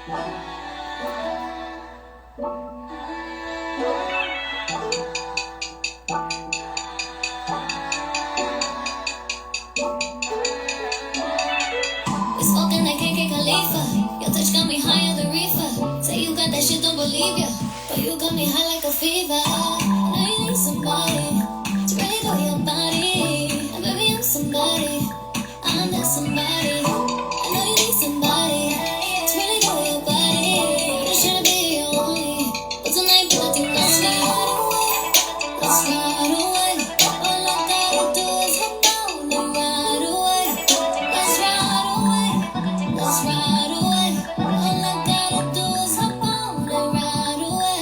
Smoking that KK Khalifa. Your touch got me higher than reefer. Say you got that shit, don't believe ya. But you got me high like a fever. I know you need somebody to really know your body. And baby, I'm somebody. I'm that somebody. I know you need somebody to really know your body. Just tryna be your only. But tonight, nothing on me. Let's ride away. All I gotta do is hop on and ride away. Let's ride away. Let's ride away. All I gotta do is hop on and ride away.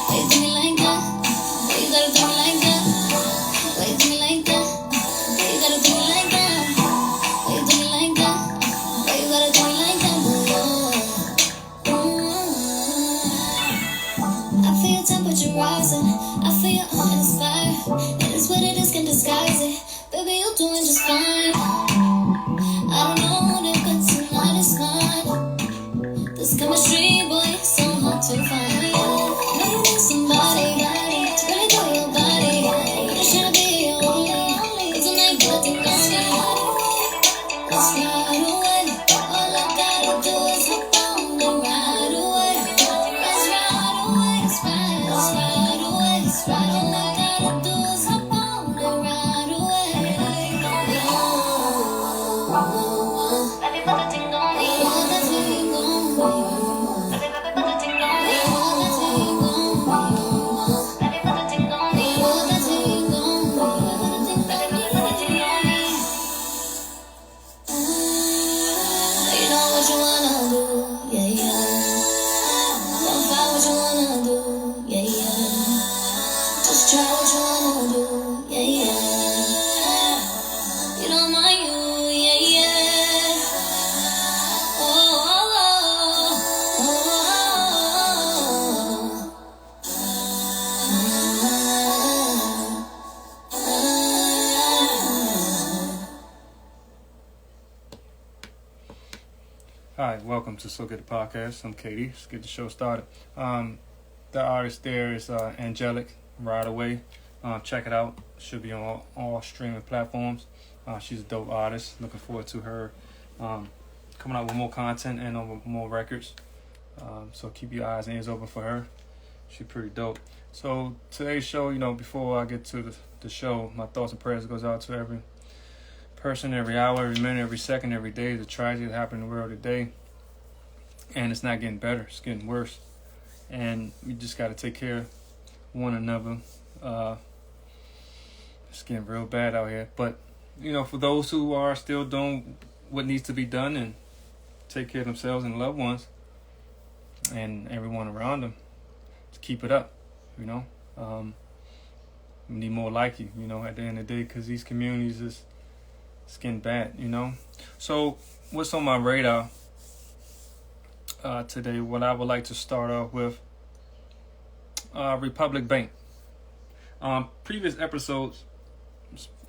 Wait to me like that. Why you gotta do me like that? Wait to me like that. Why you gotta do me like that? Why you do me like that? Why you gotta do me like that? I feel your temperature rising. I feel your heart inspired. And it's what it is, can disguise it. Baby, you're doing just fine. I don't know that, but tonight is mine. This chemistry, boy, it's so hard to find. Know you need somebody to really know your body. I'm just tryna be your only. But tonight, nothing on me. Let's ride away. All I gotta do is hop on and ride away. Let's ride away. Let's ride away. Let's ride. All I gotta do is hop on and ride away. Baby, put that thing on me. Put that thing on me. Baby, put that thing on me. Put that thing on me. Baby, put that thing on me. Put that thing on me. Baby, put that thing on me. You know what you wanna do, yeah, yeah. Don't find what you wanna do, yeah, yeah. Just try what you wanna do, yeah, yeah. You don't mind you, yeah, yeah. Oh, oh, oh, Hi, welcome to So Good the Podcast. I'm Katie. Let's get the show started. The artist there is Angelic, Ride Away. Check it out. Should be on all streaming platforms. She's a dope artist. Looking forward to her coming out with more content and on more records. So keep your eyes and ears open for her. She's pretty dope. So today's show, before I get to the show, my thoughts and prayers goes out to every person, every hour, every minute, every second, every day. The tragedy that happened in the world today, and it's not getting better, it's getting worse, and we just got to take care of one another. It's getting real bad out here, but for those who are still doing what needs to be done and take care of themselves and loved ones and everyone around them, to keep it up. We need more like you, at the end of the day, because these communities is it's getting bad, So what's on my radar today? What I would like to start off with, Republic Bank. Previous episodes,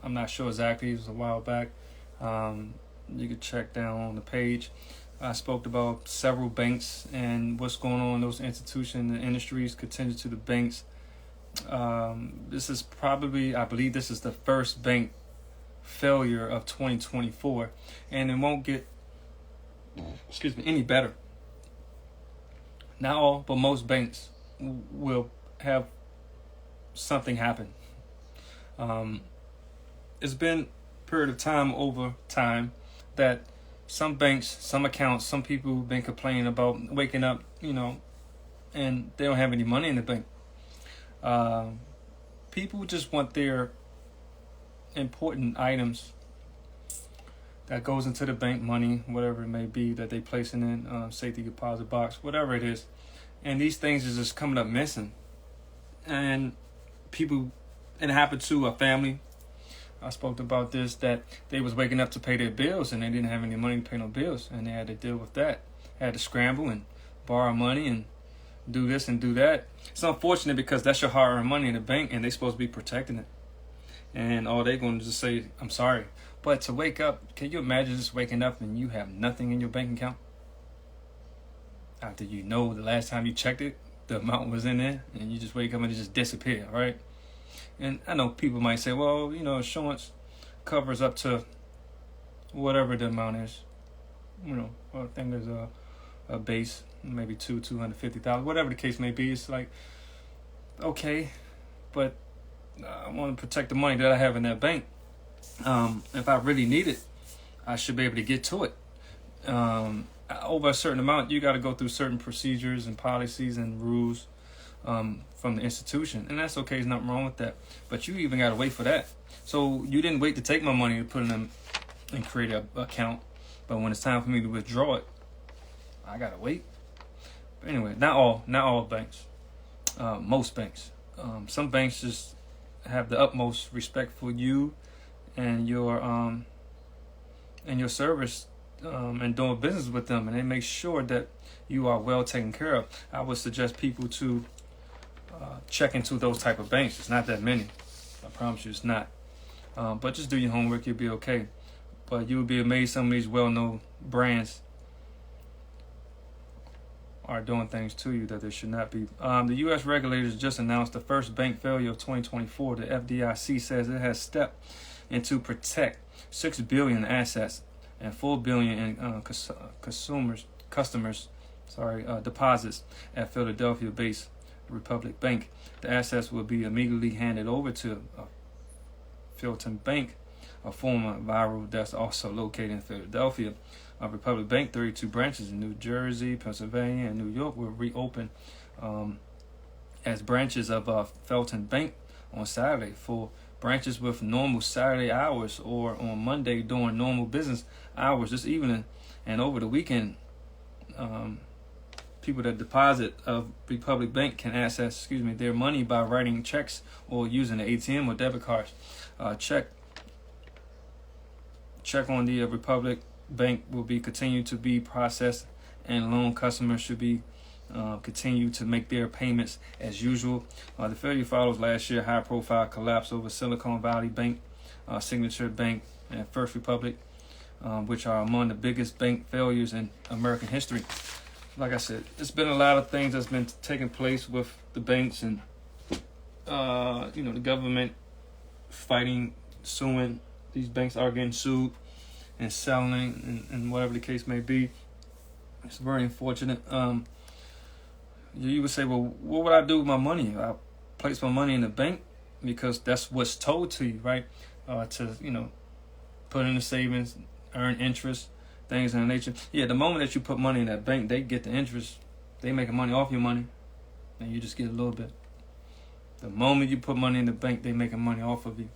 I'm not sure exactly, it was a while back. You could check down on the page. I spoke about several banks and what's going on in those institutions and industries continue to the banks. This is probably, I believe this is the first bank failure of 2024, and it won't get any better. Not all, but most banks will have something happen. It's been a period of time over time that some banks, some accounts, some people have been complaining about waking up, and they don't have any money in the bank. People just want their important items that goes into the bank, money, whatever it may be that they placing in safety deposit box, whatever it is, and these things is just coming up missing. And people, it happened to a family I spoke about this, that they was waking up to pay their bills and they didn't have any money to pay no bills, and they had to deal with that. Had to scramble and borrow money and do this and do that. It's unfortunate because that's your hard-earned money in the bank, and they're supposed to be protecting it. And all they're going to just say, I'm sorry. But to wake up, can you imagine just waking up and you have nothing in your bank account? After you know the last time you checked it, the amount was in there, and you just wake up and it just disappear, right? And I know people might say, well, insurance covers up to whatever the amount is. I think there's a base, maybe 250,000, whatever the case may be. It's like, okay, but I want to protect the money that I have in that bank. If I really need it, I should be able to get to it. Over a certain amount, you got to go through certain procedures and policies and rules from the institution, and that's okay. There's nothing wrong with that. But you even got to wait for that. So you didn't wait to take my money to put it in and create an account. But when it's time for me to withdraw it, I gotta wait. But anyway, not all banks. Most banks. Some banks just have the utmost respect for you and your service and doing business with them, and they make sure that you are well taken care of. I would suggest people to check into those type of banks. It's not that many. I promise you, it's not. But just do your homework. You'll be okay. But you would be amazed some of these well-known brands are doing things to you that they should not be. The U.S. regulators just announced the first bank failure of 2024. The FDIC says it has stepped in to protect $6 billion in assets and $4 billion in customers deposits at Philadelphia-based Republic Bank. The assets will be immediately handed over to Fulton Bank, a former rival that's also located in Philadelphia. Republic Bank, 32 branches in New Jersey, Pennsylvania, and New York will reopen as branches of Fulton Bank on Saturday for branches with normal Saturday hours, or on Monday during normal business hours this evening. And over the weekend, people that deposit of Republic Bank can access their money by writing checks or using the ATM or debit cards. Check on the Republic Bank will be continued to be processed, and loan customers should be continue to make their payments as usual. The failure follows last year's high-profile collapse over Silicon Valley Bank, Signature Bank, and First Republic, which are among the biggest bank failures in American history. Like I said, it's been a lot of things that's been taking place with the banks, and the government fighting, suing. These banks are getting sued and selling, and whatever the case may be. It's very unfortunate. You would say, well, what would I do with my money? I place my money in the bank because that's what's told to you, right? To put in the savings, earn interest, things of that nature. Yeah, the moment that you put money in that bank, they get the interest. They making money off your money, and you just get a little bit. The moment you put money in the bank, they making money off of you.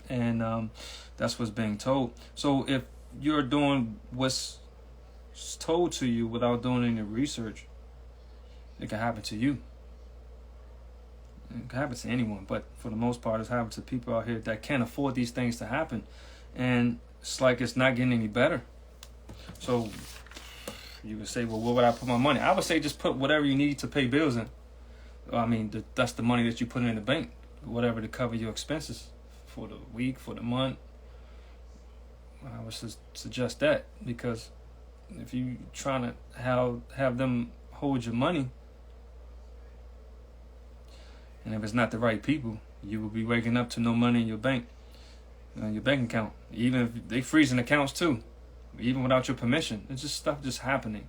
And that's what's being told. So if you're doing what's told to you without doing any research, it can happen to you. It can happen to anyone, but for the most part, it's happening to people out here that can't afford these things to happen. And it's like it's not getting any better. So you would say, well, where would I put my money? I would say just put whatever you need to pay bills in. I mean, that's the money that you put in the bank, whatever to cover your expenses for the week, for the month. I would suggest that, because if you trying to have them hold your money, and if it's not the right people, you will be waking up to no money in your bank account. Even if they freezing accounts too, even without your permission. It's just stuff just happening,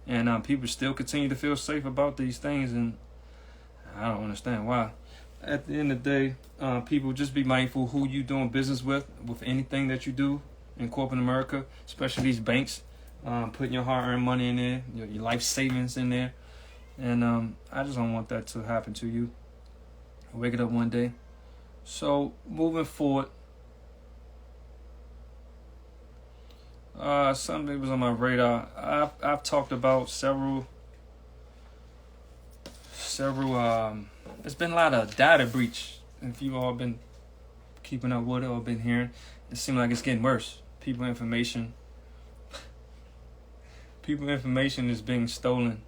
and people still continue to feel safe about these things, and I don't understand why. At the end of the day, people, just be mindful who you doing business with anything that you do in corporate America, especially these banks. Putting your hard-earned money in there, your life savings in there, and I just don't want that to happen to you. Wake it up one day. So moving forward, something was on my radar. I've talked about several. There's been a lot of data breach. If you all been keeping up with it or been hearing, it seems like it's getting worse. People information is being stolen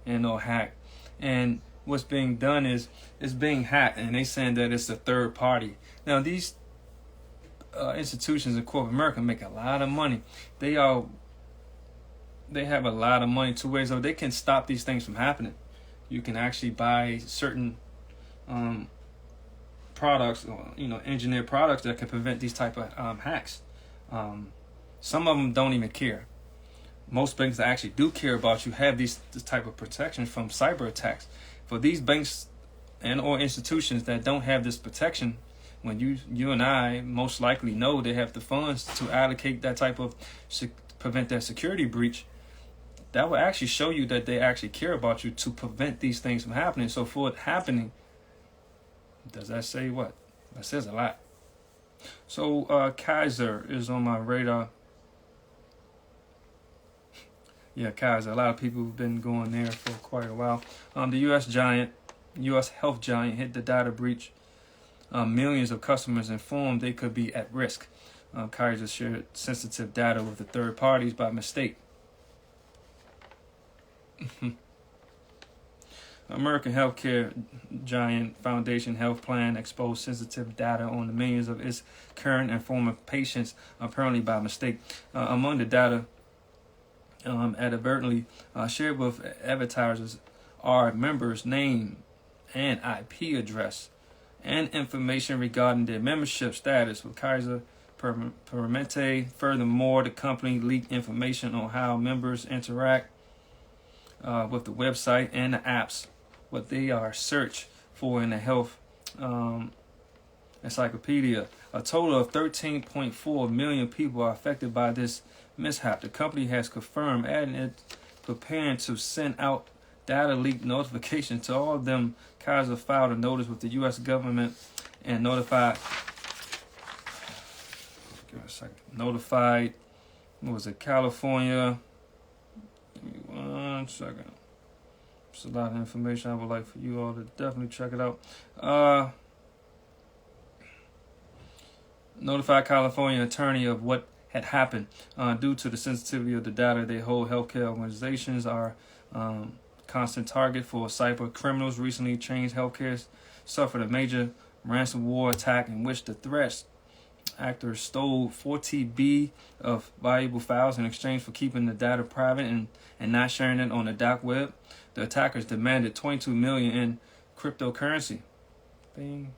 and or hacked. And what's being done is it's being hacked, and they saying that it's a third party. Now these institutions in corporate America make a lot of money. They have a lot of money to where so they can stop these things from happening. You can actually buy certain products, or, engineered products that can prevent these type of hacks. Some of them don't even care. Most banks that actually do care about you have this type of protection from cyber attacks. For these banks and or institutions that don't have this protection, when you and I most likely know they have the funds to allocate that type of prevent that security breach, that will actually show you that they actually care about you to prevent these things from happening. So for it happening, does that say what? That says a lot. So Kaiser is on my radar. Yeah, Kaiser. A lot of people have been going there for quite a while. The U.S. health giant hit the data breach. Millions of customers informed they could be at risk. Kaiser shared sensitive data with the third parties by mistake. American healthcare giant Foundation Health Plan exposed sensitive data on the millions of its current and former patients, apparently by mistake. Among the data advertently shared with advertisers are members' name and IP address and information regarding their membership status with Kaiser Permanente. Furthermore, the company leaked information on how members interact with the website and the apps, what they are searched for in the health encyclopedia. A total of 13.4 million people are affected by this mishap. The company has confirmed, adding it preparing to send out data leak notification to all of them. Kaiser filed a notice with the U.S. government and notified, what was it, California? Give me 1 second. It's a lot of information I would like for you all to definitely check it out. Notified California attorney of what had happened. Due to the sensitivity of the data they hold, healthcare organizations are constant target for cyber criminals. Recently, Change Healthcare suffered a major ransomware attack in which the threat actors stole 40 B of valuable files in exchange for keeping the data private and not sharing it on the dark web. The attackers demanded $22 million in cryptocurrency. Bing.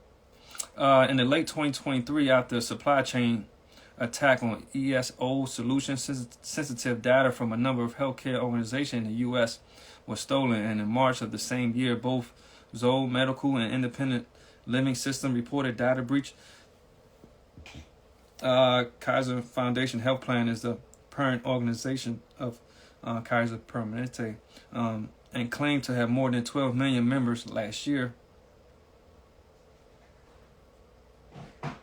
In the late 2023, after a supply chain attack on ESO solutions, sensitive data from a number of healthcare organizations in the U.S. was stolen, and in March of the same year, both Zoll Medical and Independent Living System reported data breach. Kaiser Foundation Health Plan is the parent organization of Kaiser Permanente, and claimed to have more than 12 million members last year.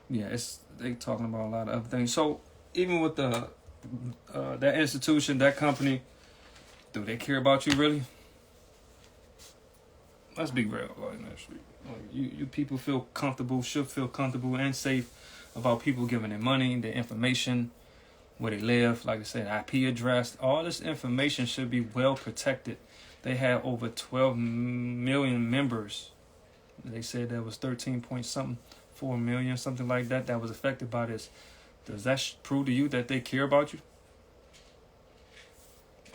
Yeah, they talking about a lot of other things. So even with the that institution, that company, do they care about you really? Let's be real. You people should feel comfortable and safe about people giving their money, their information, where they live, like I said, IP address. All this information should be well protected. They have over 12 million members. They said there was 13 point something, 4 million, something like that was affected by this. Does that prove to you that they care about you?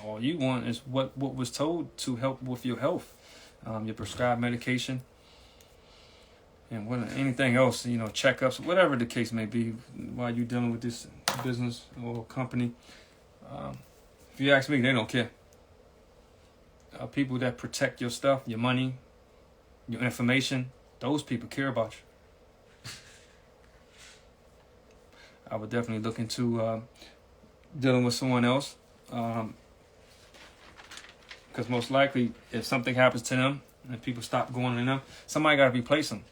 All you want is what was told to help with your health, your prescribed medication, and anything else, checkups, whatever the case may be, while you're dealing with this business or company. If you ask me, they don't care. People that protect your stuff, your money, your information, those people care about you. I would definitely look into dealing with someone else, because most likely if something happens to them and people stop going to them, somebody got to replace them.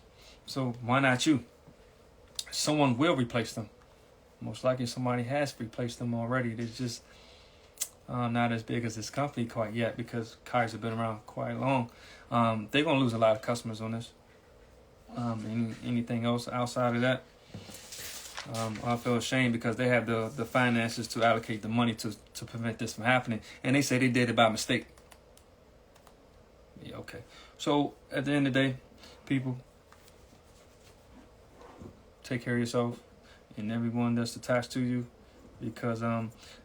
So why not you? Someone will replace them. Most likely somebody has replaced them already. They're just not as big as this company quite yet, because Kaiser been around quite long. They're going to lose a lot of customers on this. Anything else outside of that, I feel ashamed because they have the finances to allocate the money to prevent this from happening, and they say they did it by mistake. Yeah, okay. So at the end of the day, people, take care of yourself and everyone that's attached to you, because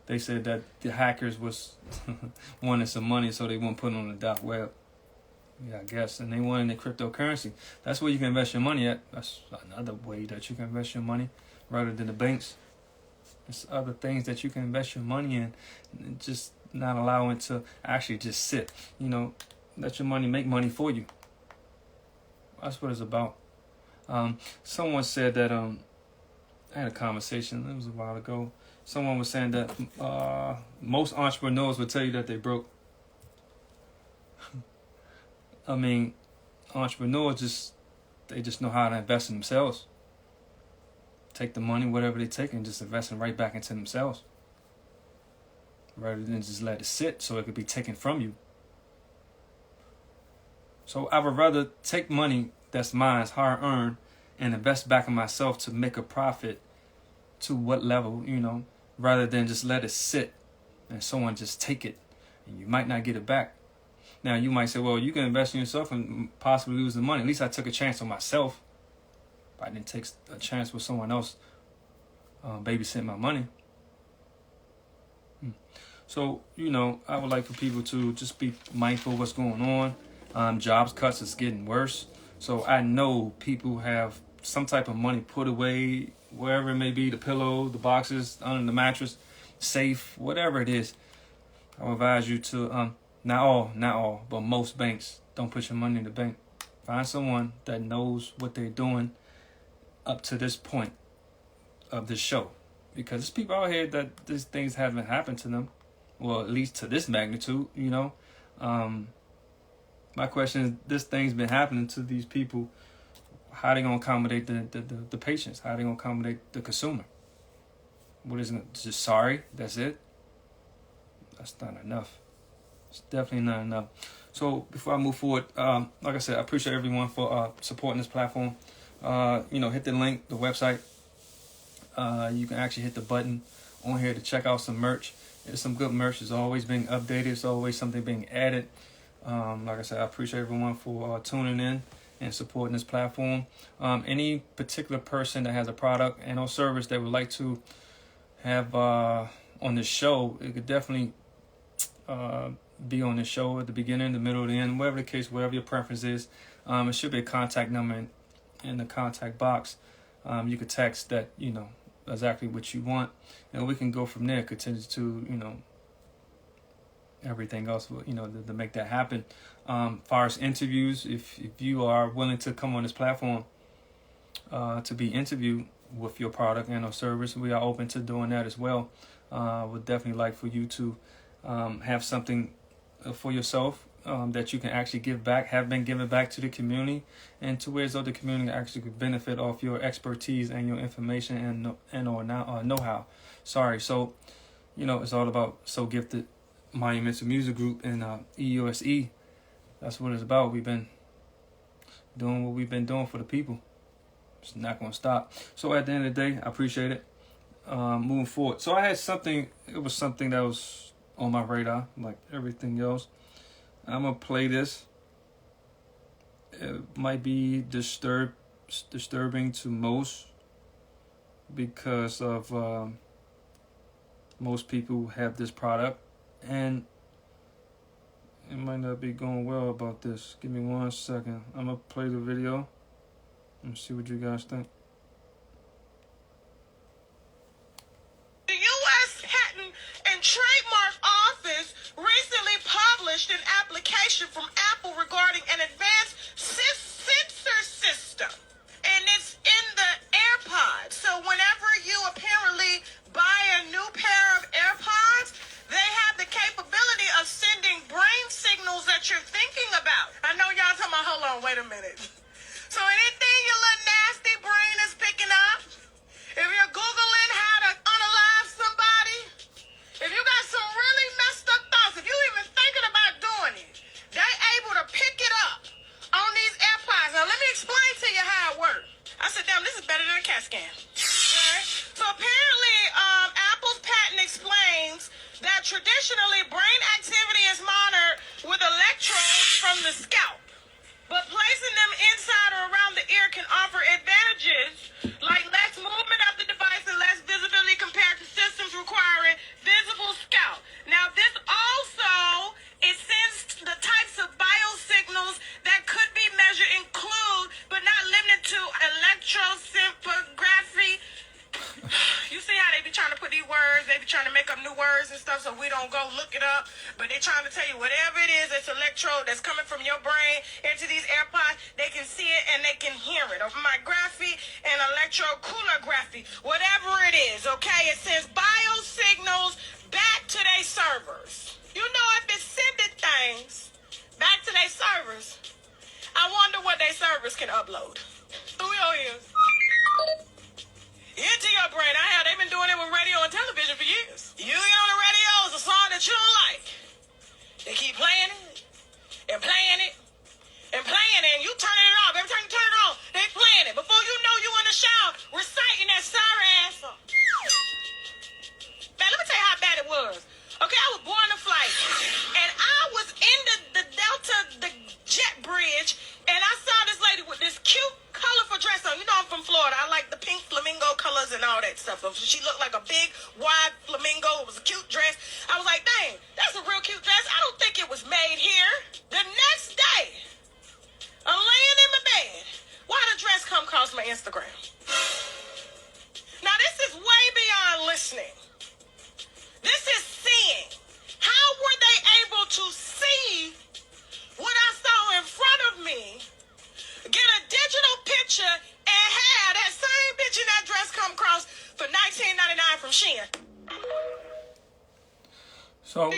they said that the hackers was wanted some money, so they wouldn't put it on the dark web. Yeah, I guess. And they wanted the cryptocurrency. That's where you can invest your money at. That's another way that you can invest your money rather than the banks. There's other things that you can invest your money in, and just not allow it to actually just sit. Let your money make money for you. That's what it's about. Someone said that I had a conversation, it was a while ago. Someone was saying that most entrepreneurs will tell you that they broke. I mean, entrepreneurs they just know how to invest in themselves. Take the money, whatever they take, and just invest it right back into themselves, rather than just let it sit so it could be taken from you. So I would rather take money that's mine, hard earned, and invest back in myself to make a profit to what level, rather than just let it sit and someone just take it and you might not get it back. Now you might say, well, you can invest in yourself and possibly lose the money. At least I took a chance on myself. I didn't take a chance with someone else babysitting my money. So, I would like for people to just be mindful of what's going on. Jobs cuts is getting worse. So I know people have some type of money put away, wherever it may be, the pillow, the boxes, under the mattress, safe, whatever it is. I would advise you to, not all, but most banks, don't put your money in the bank. Find someone that knows what they're doing up to this point of this show. Because there's people out here that these things haven't happened to them. Well, at least to this magnitude, My question is, this thing's been happening to these people. How are they going to accommodate the patients? How are they going to accommodate the consumer? What is it? Just sorry? That's it? That's not enough. It's definitely not enough. So before I move forward, like I said, I appreciate everyone for supporting this platform. Hit the link, the website. You can actually hit the button on here to check out some merch. There's some good merch. It's always being updated. There's always something being added. Like I said, I appreciate everyone for tuning in and supporting this platform. Any particular person that has a product and or service that would like to have on this show, it could definitely be on the show at the beginning, the middle, the end, whatever the case, whatever your preference is. It should be a contact number in the contact box. You could text that, exactly what you want, and we can go from there. Continue to, everything else, to make that happen. Far as interviews, if you are willing to come on this platform to be interviewed with your product and or service, we are open to doing that as well. Would definitely like for you to have something for yourself that you can actually give back, have been given back to the community, and to where the community actually could benefit off your expertise and your information and or know-how. Sorry, so it's all about So Gifted Monumental Music Group and EUSE. That's what it's about. We've been doing what we've been doing for the people. It's not going to stop. So at the end of the day, I appreciate it. Moving forward. So I had something. It was something that was on my radar, like everything else. I'm going to play this. It might be disturbing to most because of most people have this product. And it might not be going well about this. Give me 1 second. I'm going to play the video and see what you guys think. The U.S. Patent and Trademark Office recently published an application from Apple regarding an advanced sensor system. And it's in the AirPods. So whenever you apparently buy a new pair of AirPods, they have the capability of sending brain signals that you're thinking about. I know y'all talking about, hold on, wait a minute. So anything your little nasty brain is picking up, if you're Googling how to unalive somebody, if you got some really messed up thoughts, if you even thinking about doing it, they able to pick it up on these AirPods. Now let me explain to you how it works. I said, damn, this is better than a CAT scan. Brain activity is monitored with electrodes from the scalp. But placing them inside or around the ear can offer advantages like less movement of the device and less visibility compared to systems requiring visible scalp. Now, this also, it sends the types of biosignals that could be measured include, but not limited to, electroencephalography. You see how they be trying to put these words, they be trying to make up new words and stuff so we don't go look it up, but they trying to tell you whatever it is, it's electrode that's coming from your brain into these AirPods, they can see it and they can hear it. Micrography and electrocoolography, whatever it is, okay? It sends biosignals back to their servers. You know, if it's sending things back to their servers, I wonder what their servers can upload. Who is? Into your brain. They've been doing it with radio and television for years. You get on the radio, it's a song that you don't like. They keep playing it, and playing it, and playing it, and you turning it off. Every time you turn it on, they playing it. Before you know, you in the shower, reciting that sorry ass song. Man, let me tell you how bad it was. Okay, I was born in flight, and I was in the Delta, the jet bridge, and I saw this lady with this cute, colorful dress on. You know I'm from Florida. I like the pink flamingo colors and all that stuff. She looked like a big, wide flamingo. It was a cute dress. I was like, dang, that's a real cute dress. I don't think it was made here. The next day, I'm laying in my bed. Why the dress come across my Instagram? Now, this is way beyond listening. This is seeing. How were they able to see what I saw in front of me, get a digital picture, and have that same bitch in that dress come across for $19.99 from Shein? So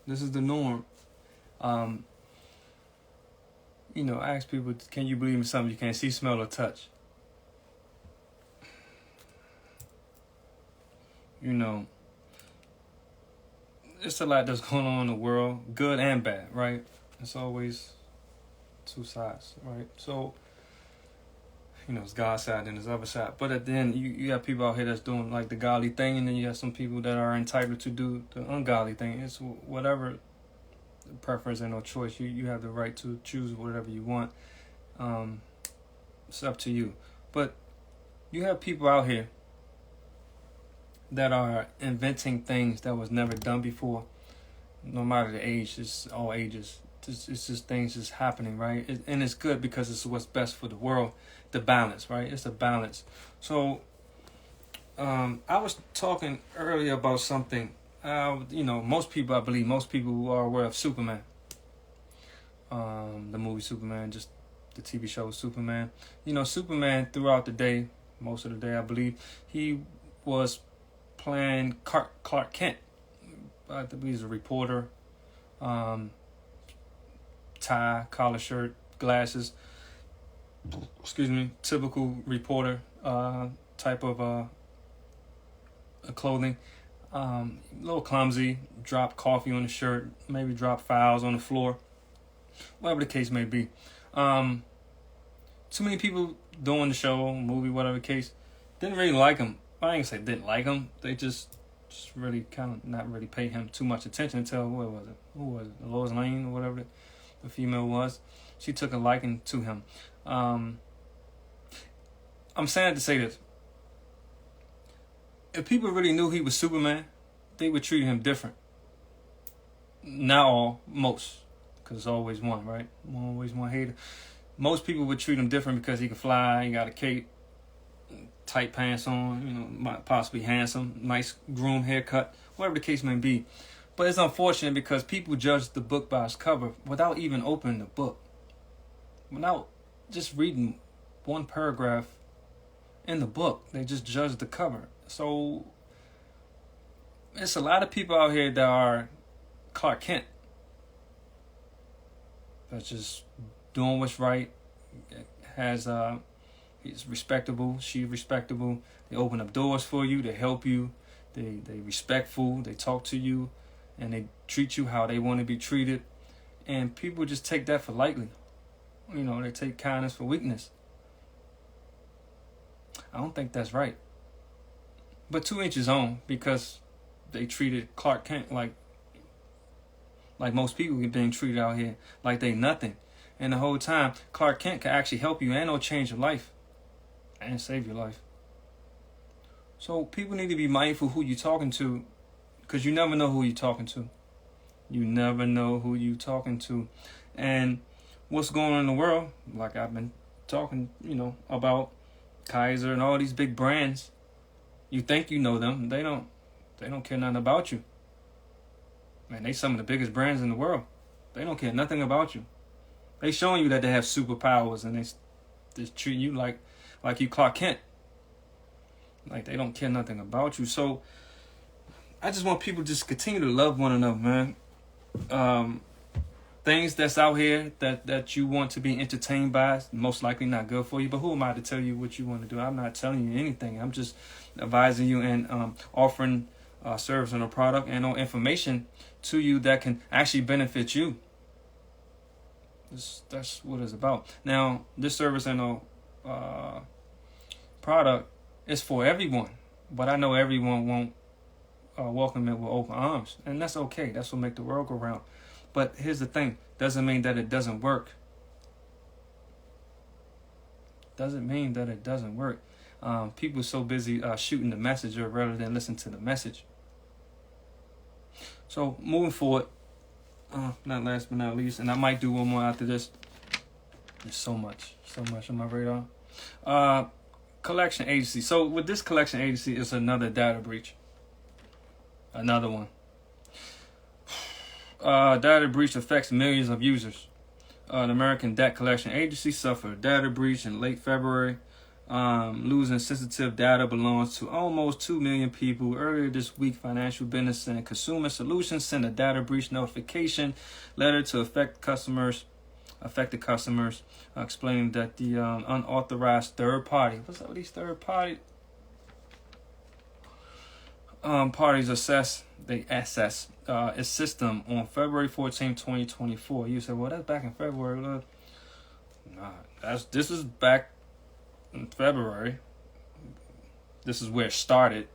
this is the norm. I ask people, can you believe in something you can't see, smell, or touch? It's a lot that's going on in the world, good and bad, right? It's always two sides, right? So, it's God's side and there's other side. But at the end, you have people out here that's doing like the godly thing, and then you have some people that are entitled to do the ungodly thing. It's whatever preference and no choice. You have the right to choose whatever you want. It's up to you. But you have people out here that are inventing things that was never done before, no matter the age. It's all ages. It's just things just happening, right? And it's good because it's what's best for the world. The balance, right? It's a balance. So, I was talking earlier about something. Most people who are aware of Superman, the movie Superman, just the TV show Superman. Superman throughout the day, most of the day, I believe, he was playing Clark Kent. I think he's a reporter. Tie, collar shirt, glasses. Typical reporter type of clothing. A little clumsy. Dropped coffee on the shirt. Maybe dropped files on the floor. Whatever the case may be. Too many people doing the show, movie, whatever the case, didn't really like him. I ain't say didn't like him. They just really kind of not really pay him too much attention until, who was it? Lois Lane or whatever the female was. She took a liking to him. I'm sad to say this. If people really knew he was Superman, they would treat him different. Not all, most. Because there's always one, right? Always one hater. Most people would treat him different because he can fly, he got a cape, tight pants on, might possibly handsome, nice groomed haircut, whatever the case may be. But it's unfortunate because people judge the book by its cover without even opening the book. Without just reading one paragraph in the book. They just judge the cover. So, it's a lot of people out here that are Clark Kent. That's just doing what's right. He's respectable, she's respectable. They open up doors for you, they help you, they respectful, they talk to you, and they treat you how they want to be treated. And people just take that for lightly. They take kindness for weakness. I don't think that's right. but to each his own, because they treated Clark Kent like most people being treated out here like they nothing. And the whole time, Clark Kent can actually help you and or change your life and save your life. So people need to be mindful who you're talking to, because you never know who you're talking to. You never know who you're talking to. And what's going on in the world, like I've been talking, about Kaiser and all these big brands. You think you know them. They don't care nothing about you. Man, they some of the biggest brands in the world. They don't care nothing about you. They showing you that they have superpowers, and they just treat you like you Clark Kent. Like they don't care nothing about you. So I just want people to just continue to love one another, man. Things that's out here that you want to be entertained by, most likely not good for you. But who am I to tell you what you want to do? I'm not telling you anything. I'm just advising you and offering service and a product and information to you that can actually benefit you. That's what it's about. Now, this service and product is for everyone, but I know everyone won't welcome it with open arms, and that's okay. That's what make the world go round. But here's the thing: doesn't mean that it doesn't work. Doesn't mean that it doesn't work. People are so busy shooting the messenger rather than listen to the message. So moving forward, not last but not least, and I might do one more after this. There's so much on my radar. Collection agency. So with this collection agency, it's another data breach. Another one. Data breach affects millions of users. The American Debt Collection Agency suffered a data breach in late February. Losing sensitive data belongs to almost 2 million people. Earlier this week, Financial Business and Consumer Solutions sent a data breach notification letter to affected customers, explaining that the unauthorized third party. What's up with these third party? Parties assess its system on February 14, 2024. You said, well, that's back in February. Look. Nah, this is back in February. This is where it started.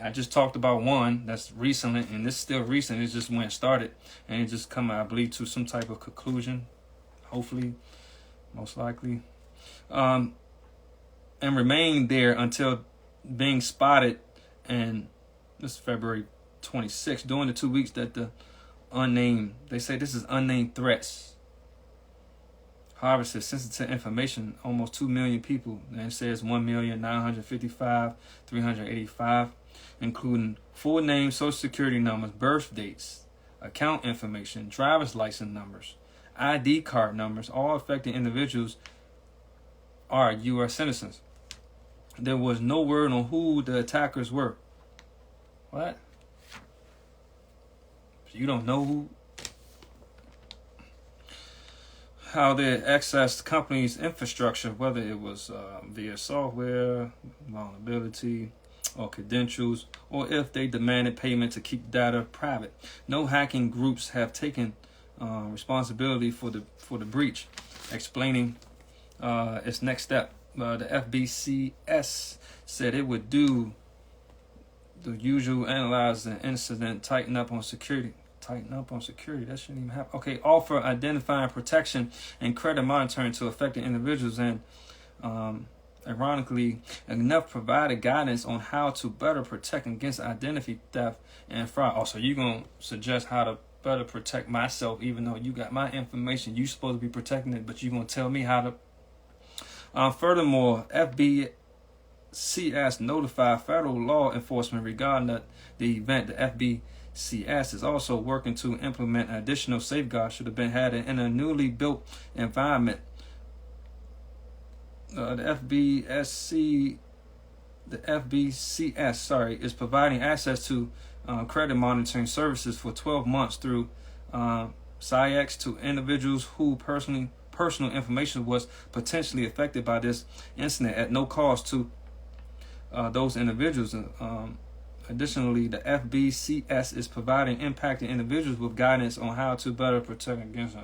I just talked about one that's recent, and this is still recent. It's just when it started, and it just come, I believe, to some type of conclusion. Hopefully, most likely, and remained there until being spotted. And this is February 26th, during the 2 weeks that the unnamed, they say this is unnamed threats, harvested sensitive information, almost 2 million people. And it says 1,955,385, including full names, social security numbers, birth dates, account information, driver's license numbers, ID card numbers. All affected individuals are U.S. citizens. There was no word on who the attackers were. What? You don't know how they accessed companies' infrastructure, whether it was via software, vulnerability, or credentials, or if they demanded payment to keep data private. No hacking groups have taken responsibility for the breach, explaining its next step. The FBCS said it would do the usual, analyze the incident, tighten up on security. That shouldn't even happen. Okay, offer identifying protection and credit monitoring to affected individuals, and ironically enough, provided guidance on how to better protect against identity theft and fraud. Also, you're going to suggest how to better protect myself, even though you got my information. You're supposed to be protecting it, but you're going to tell me how to. Furthermore, FBCS notified federal law enforcement regarding the event. The FBCS is also working to implement additional safeguards should have been had in a newly built environment. The FBCS, is providing access to credit monitoring services for 12 months through SIEX to individuals who personal information was potentially affected by this incident at no cost to those individuals. Additionally, the FBCS is providing impacted individuals with guidance on how to better protect against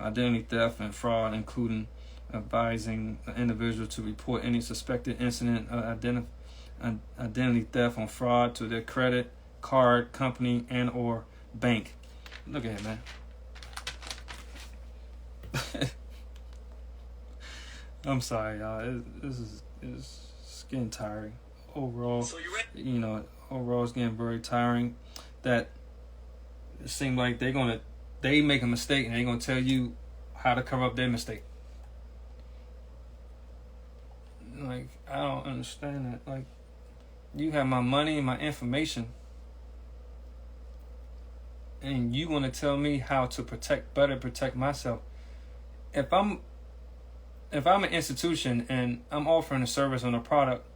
identity theft and fraud, including advising the individual to report any suspected incident, identity theft on fraud to their credit card company and or bank. Look at it, man. I'm sorry, y'all. It's getting tiring. Overall, overall it's getting very tiring. That it seems like they make a mistake and they're gonna tell you how to cover up their mistake. Like, I don't understand that. Like, you have my money and my information, and you want to tell me how to better protect myself. If I'm an institution and I'm offering a service on a product,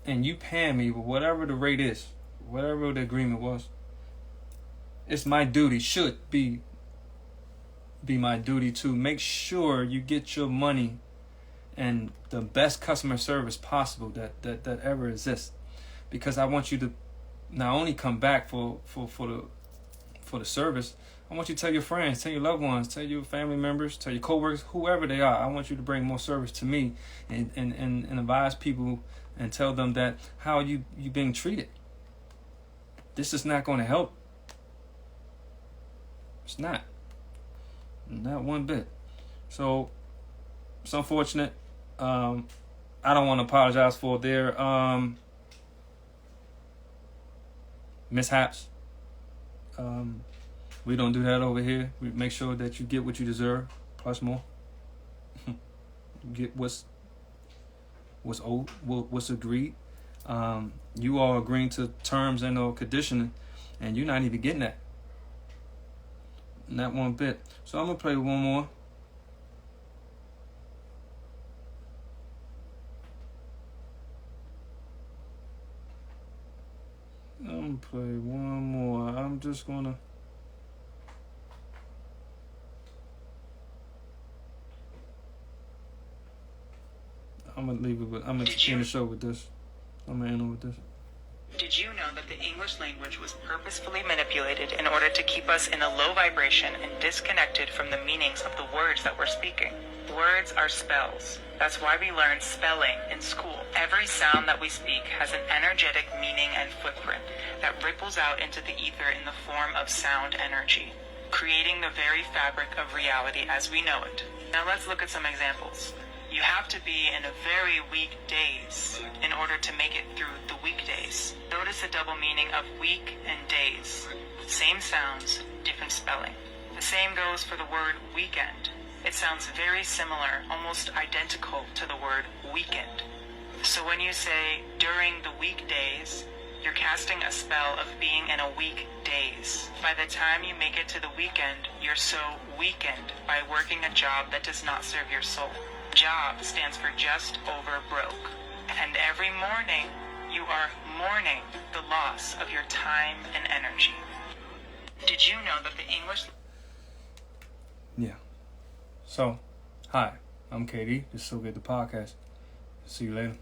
and you paying me whatever the rate is, whatever the agreement was, it's my duty, should be my duty to make sure you get your money and the best customer service possible that ever exists. Because I want you to not only come back for the service, I want you to tell your friends, tell your loved ones, tell your family members, tell your coworkers, whoever they are. I want you to bring more service to me and advise people and tell them that how you being treated. This is not going to help. It's not one bit. So it's unfortunate. I don't want to apologize for their mishaps. We don't do that over here. We make sure that you get what you deserve, plus more. Get what's owed, what's agreed. You all agreeing to terms and or conditioning, and you're not even getting that. Not one bit. So I'm gonna play one more. I'm just gonna. I'm gonna leave it with. I'm gonna end the show with this. I'm gonna end it with this. Did you know that the English language was purposefully manipulated in order to keep us in a low vibration and disconnected from the meanings of the words that we're speaking? Words are spells. That's why we learn spelling in school. Every sound that we speak has an energetic meaning and footprint that ripples out into the ether in the form of sound energy, creating the very fabric of reality as we know it. Now let's look at some examples. You have to be in a very weak days in order to make it through the weekdays. Notice the double meaning of week and days. Same sounds, different spelling. The same goes for the word weekend. It sounds very similar, almost identical to the word weekend. So when you say during the weekdays, you're casting a spell of being in a weak days. By the time you make it to the weekend, you're so weakened by working a job that does not serve your soul. Job stands for just over broke. And every morning, you are mourning the loss of your time and energy. Did you know that the English... Yeah. So, hi, I'm KD. This is So Good, the podcast. See you later.